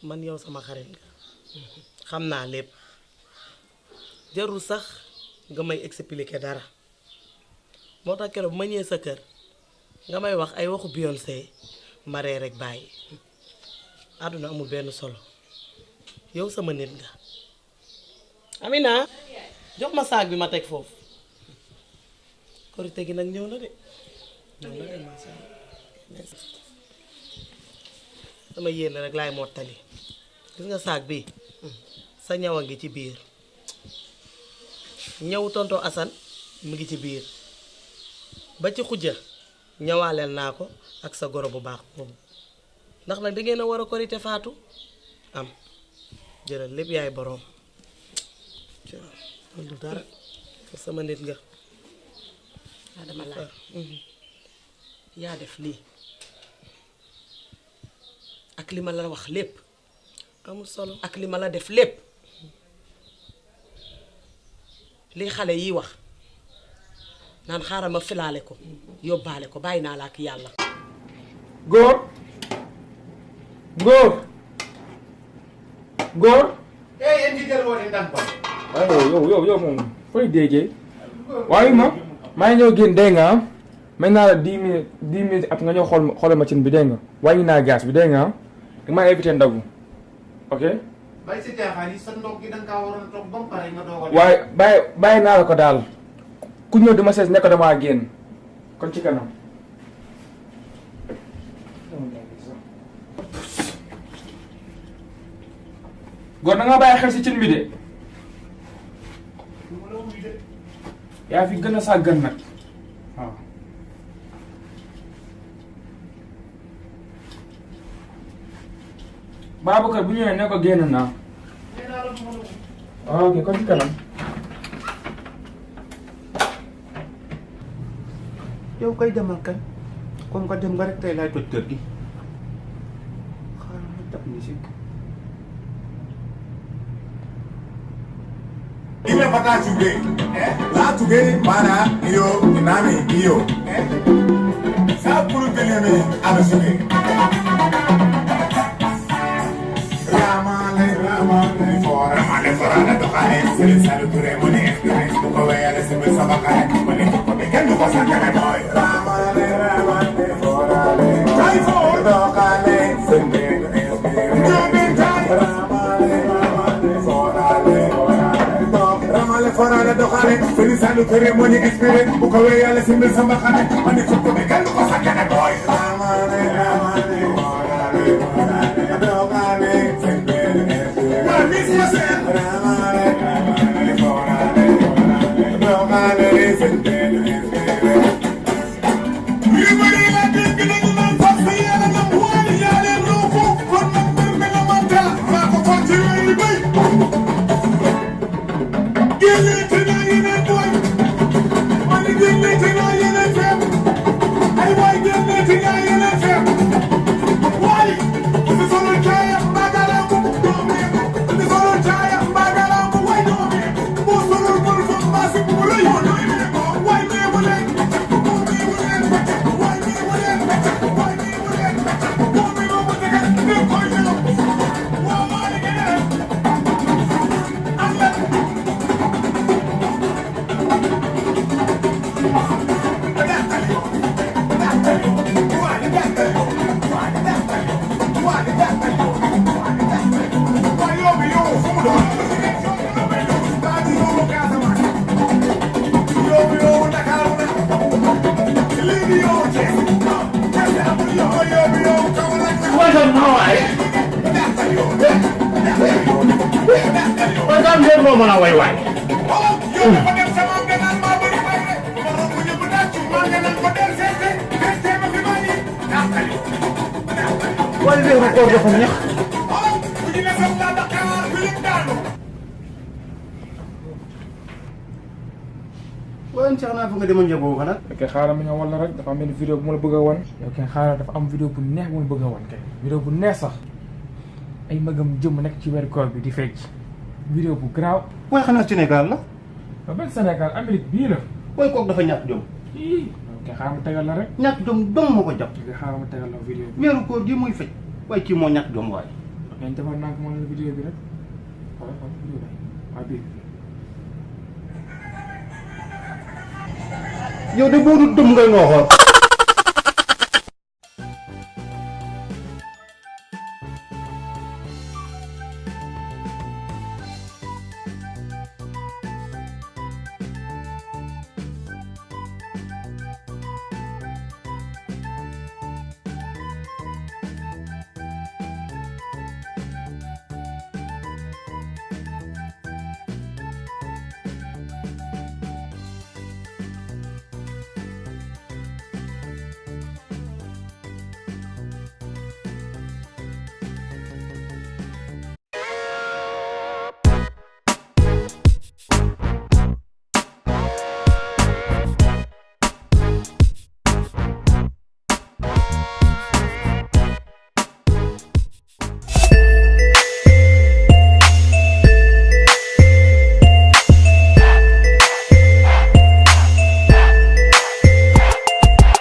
man yow sama xarit nga xam naa lépp jarul sax nga may expliquer dara moo tax keroog bu ma ñëwee sa kër nga may wax ay waxu Beyoncé ma ree rek bàyyi àdduna amul benn solo yow sama nit nga. Amina jox ma saag bi ma teg foofu korite gi nag ñëw na de ñëw na de macha allah sama yéene rek laay mottali gis nga saag bi sa ñawa ngi ci biir ñëw tonto Assane mu ngi ci biir ba ci xujja ñëwaaleel naa ko ak sa goro bu baax boobu ndax nag da ngeen a war a korite faatu am jëlal lépp yaay boroom lu dara sama nit nga waa dama laaj yaa def lii ak li ma la wax lépp amul solo ak li ma la def lépp li xale yi wax naan xaaral ma filaale ko yóbbaale ko bàyyi naa la ak yàlla. góor góor góor. yéen ci jël woon ndànk ba. waaw yow moom fooy déggee waaye maa ngi ñëw génn dégg nga ah may naa la 10 minutes après nga ñëw xoolal machine bi dégg nga wàññi naa gaz bi dégg nga ah da maa éviter ndagu ok. bàyyi si caaxaan yi sa ndog gi da nga kaa waroon toog ba mu pare nga doog a. waaye bàyyi naa la ko daal ku ñëw dama sees ne ko damaa génn kon ci kanam. góor na nga bàyyi xel si cin bi de. yaa fi gën a sàggan nag waaw. Babacar bu ñëwee ne ko génn naa. waaw ok kon ci kanam. yow kay demal kañ comme que dem nga rek tey laay toj kër gi xaaral ma tap musique. Imepata today, la today mana iyo inami iyo. Sa puru teleme abasuke. Ramale na dokane, sele salu ture mone experience ko waya le simbe sabakane, mone ko be kendo ko sakane boy. Ramale forale. Tai for dokane, simbe Forale doxale seni salu tere moni experience bu ko wé yalla simbe sama xane mani ko be gal ko sakane boy ramane forale doxale simbe wa mis yasen ramane forale doxale simbe yu bari la dégg nañu man fas yalla na wali yalla rufu kon nak mbir mi la manta ma ko fatti yu bay Wala ko dafa neex ban Cheikh naa fa nga demoon njaboo fa nag. ok xaaral ma ñëw wala rek dafa am benn vidéo bu ma la bëgg a wan. yow kay xaaral dafa am vidéo bu neex bu ma la bëgg a wan kay. vidéo bu neex sax ay magam jëm nekk ci weeru koor bi di fecc vidéo bu garaaw. waaye xanaa Sénégal la. ba benn Sénégal Amérique bii la. waaye kooku dafa ñàkk jom. ok xaaral ma tegal la rek. ñàkk jom dong moo ko jàpp. ok xaaral ma tegal la vidéo bi. weeru koor gi muy fecc waaye kii moo ñàkk jom waaye. ok defal naa ko mën la vidéo bi rek xoolal xoolal vidéo bi waa bii. yow de boo dul dëm ngay nooxoor.